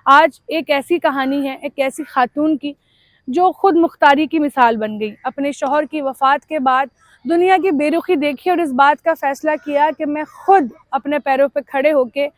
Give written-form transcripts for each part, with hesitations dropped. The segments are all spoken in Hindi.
आज एक ऐसी कहानी है एक ऐसी खातून की जो खुद मुख्तारी की मिसाल बन गई। अपने शौहर की वफ़ात के बाद दुनिया की बेरुखी देखी और इस बात का फ़ैसला किया कि मैं खुद अपने पैरों पे खड़े होके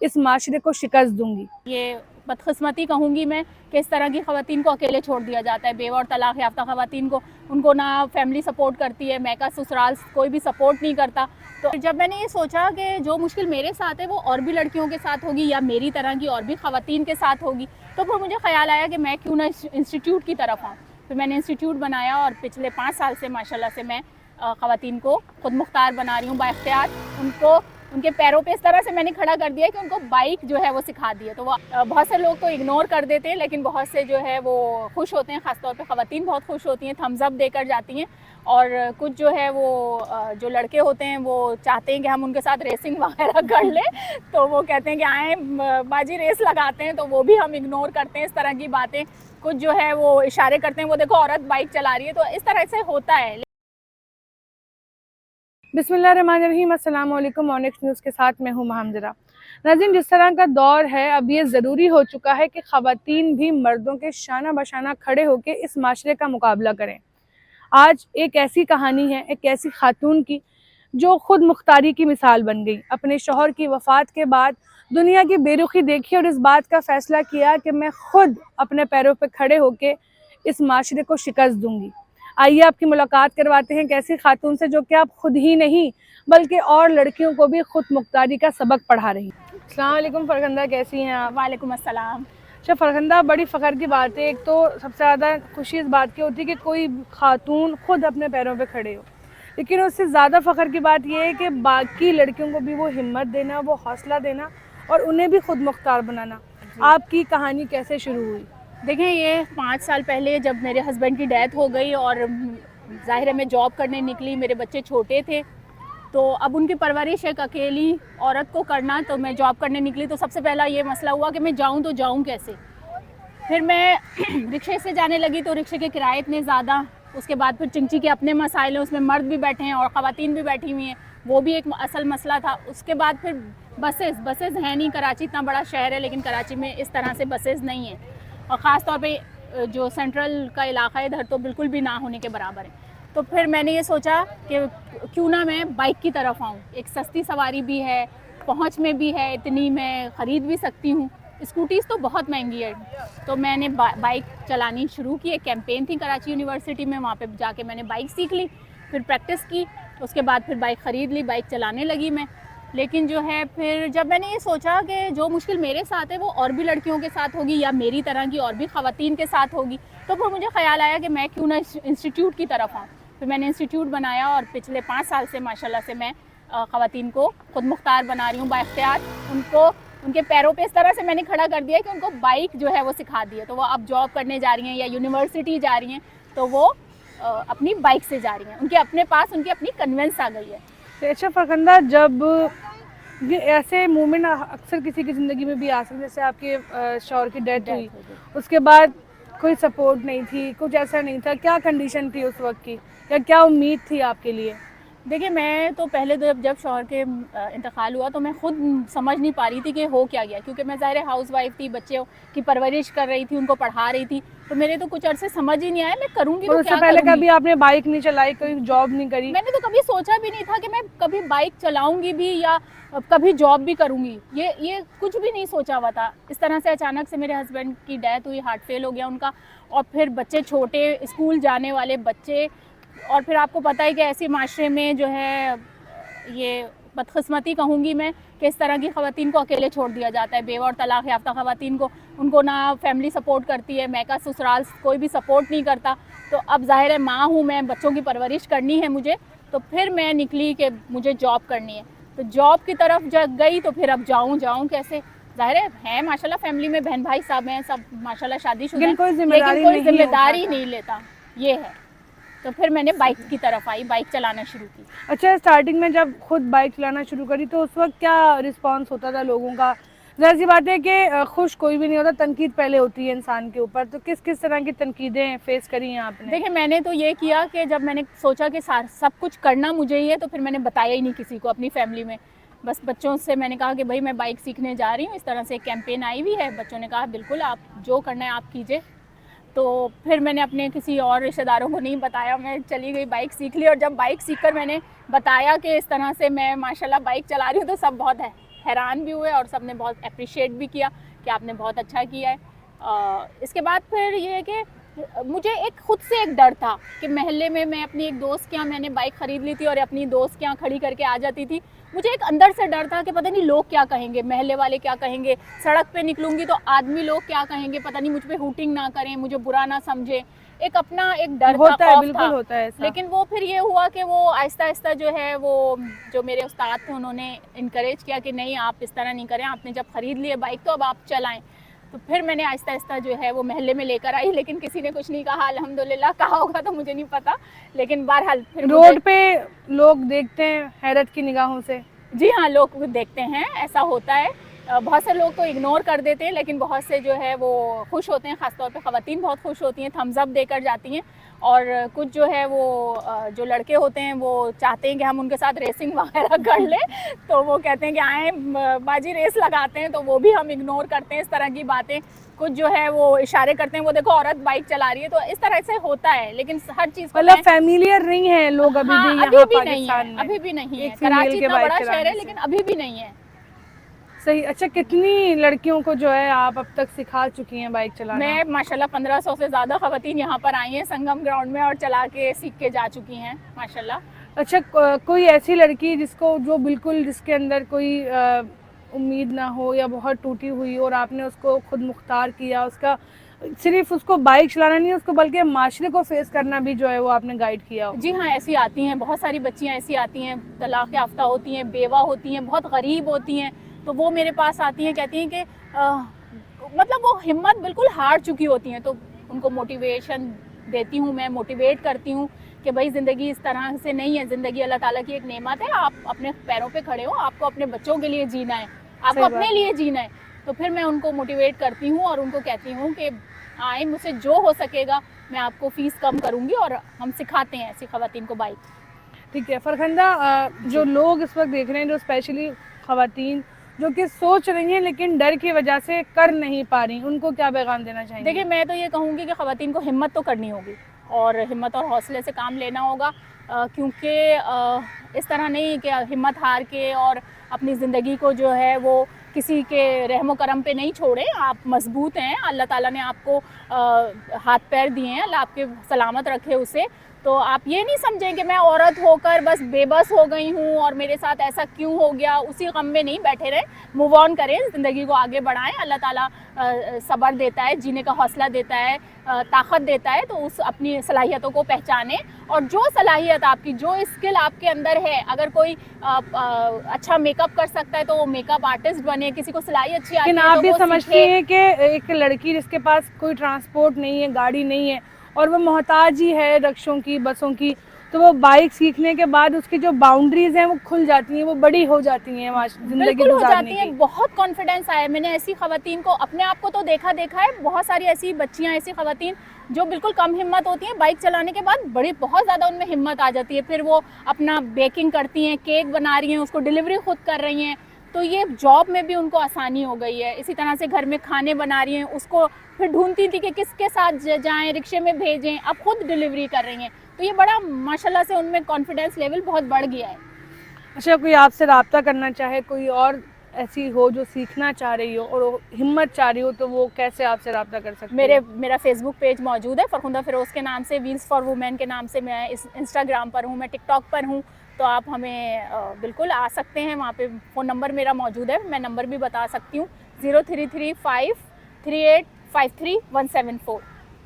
इस माशरे को शिकस्त दूंगी। ये बदकिस्मती कहूँगी मैं कि इस तरह की ख़वातीन को अकेले छोड़ दिया जाता है। बेवा और तलाक़ याफ्ता ख़वातीन को उनको ना फैमिली सपोर्ट करती है, मैका ससुराल कोई भी सपोर्ट नहीं करता। तो जब मैंने ये सोचा कि जो मुश्किल मेरे साथ है वो और भी लड़कियों के साथ होगी या मेरी तरह की और भी ख़वातीन के साथ होगी, तो फिर मुझे ख़्याल आया कि मैं क्यों ना इंस्टीट्यूट की तरफ आऊँ। फिर मैंने इंस्टीट्यूट बनाया और पिछले 5 साल से माशाल्लाह से मैं ख़वातीन को खुद मुख्तार बना रही हूँ बाइख्तियार। उनको उनके पैरों पे इस तरह से मैंने खड़ा कर दिया है कि उनको बाइक जो है वो सिखा दी है। तो वो बहुत से लोग तो इग्नोर कर देते हैं, लेकिन बहुत से जो है वो खुश होते हैं। ख़ासतौर पे ख़वातीन बहुत खुश होती हैं, थम्स अप देकर जाती हैं। और कुछ जो है वो जो लड़के होते हैं वो चाहते हैं कि हम उनके साथ रेसिंग वगैरह कर लें, तो वो कहते हैं कि आएँ बाजी रेस लगाते हैं, तो वो भी हम इग्नोर करते हैं इस तरह की बातें। कुछ जो है वो इशारे करते हैं, वो देखो औरत बाइक चला रही है, तो इस तरह से होता है। बिस्मिल्लाहिर्रहमानिर्रहीम, अस्सलाम वालेकुम। ऑनेक्स न्यूज़ के साथ मैं हूँ महमजरा। नाज़रीन, जिस तरह का दौर है अब ये ज़रूरी हो चुका है कि ख़वातीन भी मर्दों के शाना बशाना खड़े होकर इस माशरे का मुकाबला करें। आज एक ऐसी कहानी है एक ऐसी खातून की जो खुद मुख्तारी की मिसाल बन गई। अपने शौहर की वफ़ात के बाद दुनिया की बेरुखी देखी और इस बात का फ़ैसला किया कि मैं खुद अपने पैरों पे खड़े होके इस माशरे को शिकस्त दूंगी। आइए आपकी मुलाकात करवाते हैं एक ऐसी खातून से जो कि आप खुद ही नहीं बल्कि और लड़कियों को भी खुद मुख्तारी का सबक पढ़ा रही। अस्सलाम वालेकुम फ़रखंदा, कैसी हैं आप? वालेकुम अस्सलाम। अच्छा फ़रखंदा, बड़ी फ़ख्र की बात है। एक तो सबसे ज़्यादा खुशी इस बात की होती है कि कोई खातून खुद अपने पैरों पे खड़े हो, लेकिन उससे ज़्यादा फ़ख्र की बात यह है कि बाकी लड़कियों को भी वो हिम्मत देना, वो हौसला देना और उन्हें भी खुद मुख्तार बनाना। आपकी कहानी कैसे शुरू हुई? देखें, ये 5 साल पहले जब मेरे हस्बैंड की डेथ हो गई और ज़ाहिर है मैं जॉब करने निकली, मेरे बच्चे छोटे थे, तो अब उनकी परवरिश एक अकेली औरत को करना, तो मैं जॉब करने निकली तो सबसे पहला ये मसला हुआ कि मैं जाऊँ तो जाऊँ कैसे। फिर मैं रिक्शे से जाने लगी तो रिक्शे के किराए इतने ज़्यादा, उसके बाद फिर चिंची के अपने मसाइल हैं, उसमें मर्द भी बैठे हैं और ख़वातीन भी बैठी हुई हैं, वो भी एक असल मसला था। उसके बाद फिर बसेज़ हैं नहीं, कराची इतना बड़ा शहर है लेकिन कराची में इस तरह से बसेज़ नहीं हैं, और ख़ास तौर पे जो सेंट्रल का इलाका है इधर तो बिल्कुल भी ना होने के बराबर है। तो फिर मैंने ये सोचा कि क्यों ना मैं बाइक की तरफ आऊँ। एक सस्ती सवारी भी है, पहुँच में भी है, इतनी मैं ख़रीद भी सकती हूँ। स्कूटीज़ तो बहुत महंगी है। तो मैंने बाइक चलानी शुरू की। एक कैंपेन थी कराची यूनिवर्सिटी में, वहाँ पे जाके मैंने बाइक सीख ली, फिर प्रैक्टिस की, उसके बाद फिर बाइक ख़रीद ली, बाइक चलाने लगी मैं। लेकिन जो है फिर जब मैंने ये सोचा कि जो मुश्किल मेरे साथ है वो और भी लड़कियों के साथ होगी या मेरी तरह की और भी ख़वातीन के साथ होगी, तो फिर मुझे ख़्याल आया कि मैं क्यों ना इंस्टीट्यूट की तरफ आऊँ। फिर मैंने इंस्टीट्यूट बनाया और पिछले 5 साल से माशाल्लाह से मैं ख़वातीन को खुद मुख्तार बना रही हूँ बाइख्तियार। उनको उनके पैरों पे इस तरह से मैंने खड़ा कर दिया है कि उनको बाइक जो है वो सिखा दी है। तो वो अब जॉब करने जा रही हैं या यूनिवर्सिटी जा रही हैं, तो वो अपनी बाइक से जा रही हैं। उनके अपने पास उनकी अपनी कन्वेंस आ गई है। तो अच्छा फ़रखंदा, जब ये ऐसे मोमेंट अक्सर किसी की ज़िंदगी में भी आ सकते, जैसे आपके शौहर की डेथ हुई, उसके बाद कोई सपोर्ट नहीं थी, कुछ ऐसा नहीं था, क्या कंडीशन थी उस वक्त की या क्या उम्मीद थी आपके लिए? देखिए, मैं तो पहले तो जब शौहर के इंतकाल हुआ तो मैं खुद समझ नहीं पा रही थी कि हो क्या गया, क्योंकि मैं ज़ाहिर है हाउस वाइफ थी, बच्चों की परवरिश कर रही थी, उनको पढ़ा रही थी, तो मेरे तो कुछ अरसे समझ ही नहीं आया मैं करूँगी और तो उससे क्या पहले करूँगी। कभी आपने बाइक नहीं चलाई, कोई जॉब नहीं करी? मैंने तो कभी सोचा भी नहीं था कि मैं कभी बाइक चलाऊंगी भी या कभी जॉब भी करूंगी, ये कुछ भी नहीं सोचा हुआ था। इस तरह से अचानक से मेरे हस्बैंड की डेथ हुई, हार्ट फेल हो गया उनका, और फिर बच्चे छोटे, स्कूल जाने वाले बच्चे, और फिर आपको पता है कि ऐसे माशरे में जो है ये बदकिस्मती कहूँगी मैं कि इस तरह की ख़वातीन को अकेले छोड़ दिया जाता है। बेवा और तलाक़ याफ्ता ख़वातीन को उनको ना फैमिली सपोर्ट करती है, मैका ससुराल कोई भी सपोर्ट नहीं करता। तो अब ज़ाहिर है माँ हूँ मैं, बच्चों की परवरिश करनी है मुझे, तो फिर मैं निकली कि मुझे जॉब करनी है। तो जॉब की तरफ जब गई तो फिर अब जाऊँ कैसे। ज़ाहिर है माशाल्लाह फैमिली में बहन भाई सब हैं, सब माशाल्लाह शादीशुदा हैं, लेकिन कोई जिम्मेदारी नहीं लेता, ये है। तो फिर मैंने बाइक की तरफ आई, बाइक चलाना शुरू की। अच्छा, स्टार्टिंग में जब खुद बाइक चलाना शुरू करी तो उस वक्त क्या रिस्पांस होता था लोगों का? ज़ाहिर सी बात है कि खुश कोई भी नहीं होता, तनकीद पहले होती है इंसान के ऊपर, तो किस किस तरह की तनकीदें फेस करी हैं आपने? देखिए, मैंने तो ये किया कि जब मैंने सोचा कि सब कुछ करना मुझे ही है, तो फिर मैंने बताया ही नहीं किसी को अपनी फैमिली में। बस बच्चों से मैंने कहा कि भाई मैं बाइक सीखने जा रही हूँ, इस तरह से कैंपेन आई हुई है। बच्चों ने कहा बिल्कुल आप जो करना है आप कीजिए। तो फिर मैंने अपने किसी और रिश्तेदारों को नहीं बताया, मैं चली गई बाइक सीख ली। और जब बाइक सीखकर मैंने बताया कि इस तरह से मैं माशाल्लाह बाइक चला रही हूँ, तो सब बहुत हैरान भी हुए और सब ने बहुत अप्रिशिएट भी किया कि आपने बहुत अच्छा किया है। इसके बाद फिर ये है कि मुझे एक खुद से एक डर था कि महल्ले में मैं अपनी एक दोस्त के यहाँ मैंने बाइक ख़रीद ली थी और अपनी दोस्त के यहाँ खड़ी करके आ जाती थी। मुझे एक अंदर से डर था कि पता नहीं लोग क्या कहेंगे, महल्ले वाले क्या कहेंगे, सड़क पे निकलूंगी तो आदमी लोग क्या कहेंगे, पता नहीं मुझ पे हूटिंग ना करें, मुझे बुरा ना समझे। एक अपना एक डर होता था, है, खौफ बिल्कुल था। होता है ऐसा। लेकिन वो फिर ये हुआ कि वो आहिस्ता आहिस्ता जो है वो जो मेरे उस्ताद थे उन्होंने इनकरेज किया कि नहीं आप इस तरह नहीं करें, आपने जब ख़रीद ली है बाइक तो अब आप चलाएं। तो फिर मैंने आहिस्ता आहिस्ता जो है वो महल्ले में लेकर आई, लेकिन किसी ने कुछ नहीं कहा अल्हम्दुलिल्लाह। कहा होगा तो मुझे नहीं पता, लेकिन बहरहाल फिर रोड पे लोग देखते हैं हैरत की निगाहों से। जी हाँ, लोग देखते हैं, ऐसा होता है। बहुत से लोग तो इग्नोर कर देते हैं, लेकिन बहुत से जो है वो खुश होते हैं, ख़ासतौर पे ख़वातीन बहुत खुश होती हैं, थम्स अप देकर जाती हैं। और कुछ जो है वो जो लड़के होते हैं वो चाहते हैं कि हम उनके साथ रेसिंग वगैरह कर लें, तो वो कहते हैं कि आएँ बाजी रेस लगाते हैं, तो वो भी हम इग्नोर करते हैं इस तरह की बातें। कुछ जो है वो इशारे करते हैं, वो देखो औरत बाइक चला रही है, तो इस तरह से होता है। लेकिन हर चीज़ को मतलब फैमिलियर नहीं है लोग अभी भी यहाँ पाकिस्तान में। अभी भी नहीं है। एक फीमेल कराची के इतना बाइक बड़ा चलाने शहर है, से। लेकिन अभी भी नहीं है। सही। अच्छा, कितनी लड़कियों को जो है आप अब तक सिखा चुकी हैं बाइक चलाना? मैं माशाल्लाह 1500 से ज़्यादा ख़वातीन यहाँ पर आई हैं संगम ग्राउंड में और चला के सीख के जा चुकी हैं माशाल्लाह। अच्छा, कोई ऐसी लड़की जिसको जो बिल्कुल जिसके अंदर कोई उम्मीद ना हो या बहुत टूटी हुई और आपने उसको खुद मुख्तार किया, उसका सिर्फ उसको बाइक चलाना नहीं उसको बल्कि माशरे को फेस करना भी जो है वो आपने गाइड किया हो? जी हाँ, ऐसी आती हैं, बहुत सारी बच्चियाँ ऐसी आती हैं, तलाक़ याफ्ता होती हैं, बेवा होती हैं, बहुत गरीब होती हैं, तो वो मेरे पास आती हैं, कहती हैं कि मतलब वो हिम्मत बिल्कुल हार चुकी होती हैं। तो उनको मोटिवेशन देती हूँ, मैं मोटिवेट करती हूँ कि भाई ज़िंदगी इस तरह से नहीं है, ज़िंदगी अल्लाह ताला की एक नेमत है, आप अपने पैरों पे खड़े हो, आपको अपने बच्चों के लिए जीना है, आपको अपने लिए जीना है। तो फिर मैं उनको मोटिवेट करती हूँ और उनको कहती हूँ कि आए, मुझसे जो हो सकेगा मैं आपको फ़ीस कम करूँगी और हम सिखाते हैं ऐसी ख़वातीन को बाइक। ठीक है फरखंदा, जो लोग इस वक्त देख रहे हैं, जो स्पेशली ख़वातीन जो कि सोच रही हैं लेकिन डर की वजह से कर नहीं पा रही, उनको क्या पैगाम देना चाहेंगे? देखिए, मैं तो ये कहूँगी कि ख़वातीन को हिम्मत तो करनी होगी और हिम्मत और हौसले से काम लेना होगा, क्योंकि इस तरह नहीं कि हिम्मत हार के और अपनी ज़िंदगी को जो है वो किसी के रहमो करम पे नहीं छोड़ें। आप मजबूत हैं, अल्लाह ताला ने आपको हाथ पैर दिए हैं, अल्लाह आपके सलामत रखे उसे। तो आप ये नहीं समझें कि मैं औरत होकर बस बेबस हो गई हूँ और मेरे साथ ऐसा क्यों हो गया, उसी गम में नहीं बैठे रहें, मूव ऑन करें, ज़िंदगी को आगे बढ़ाएं। अल्लाह ताला सब्र देता है, जीने का हौसला देता है, ताकत देता है, तो उस अपनी सलाहियतों को पहचानें और जो सलाहियत आपकी, जो स्किल आपके अंदर है, अगर कोई अच्छा मेकअप कर सकता है तो वो मेकअप आर्टिस्ट बने, किसी को सिलाई अच्छी आती है आप तो भी वो समझती हैं कि एक लड़की जिसके पास कोई ट्रांसपोर्ट नहीं है, गाड़ी नहीं है और वो मोहताज ही है रक्षों की, बसों की, तो वो बाइक सीखने के बाद उसकी जो बाउंड्रीज हैं वो खुल जाती हैं, वो बड़ी हो जाती हैं जिंदगी हो गुजारने जाती की। है, बहुत कॉन्फिडेंस आया। मैंने ऐसी ख़वातीन को, अपने आप को तो देखा है, बहुत सारी ऐसी बच्चियां, ऐसी ख़वातीन जो बिल्कुल कम हिम्मत होती हैं, बाइक चलाने के बाद बड़ी बहुत ज़्यादा उनमें हिम्मत आ जाती है। फिर वो अपना बेकिंग करती हैं, केक बना रही हैं, उसको डिलीवरी खुद कर रही हैं, तो ये जॉब में भी उनको आसानी हो गई है। इसी तरह से घर में खाने बना रही हैं, उसको फिर ढूंढती थी कि किसके साथ जाएं, रिक्शे में भेजें, अब खुद डिलीवरी कर रही हैं। तो ये बड़ा माशाल्लाह से उनमें कॉन्फिडेंस लेवल बहुत बढ़ गया है। अच्छा, कोई आपसे रब्ता करना चाहे, कोई और ऐसी हो जो सीखना चाह रही हो और हिम्मत चाह रही हो, तो वो कैसे आपसे रब्ता कर सकती है? मेरा फेसबुक पेज मौजूद है, फरखुंदा फ़िरोज़ के नाम से, व्हील्स फॉर वुमेन के नाम से। मैं इस इंस्टाग्राम पर हूँ, मैं टिकटॉक पर हूँ, तो आप हमें बिल्कुल आ सकते हैं। वहाँ पे फ़ोन नंबर मेरा मौजूद है, मैं नंबर भी बता सकती हूँ, 03353853 174।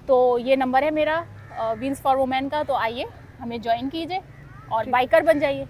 तो ये नंबर है मेरा व्हील्स फॉर वुमेन का। तो आइए, हमें ज्वाइन कीजिए और बाइकर बन जाइए।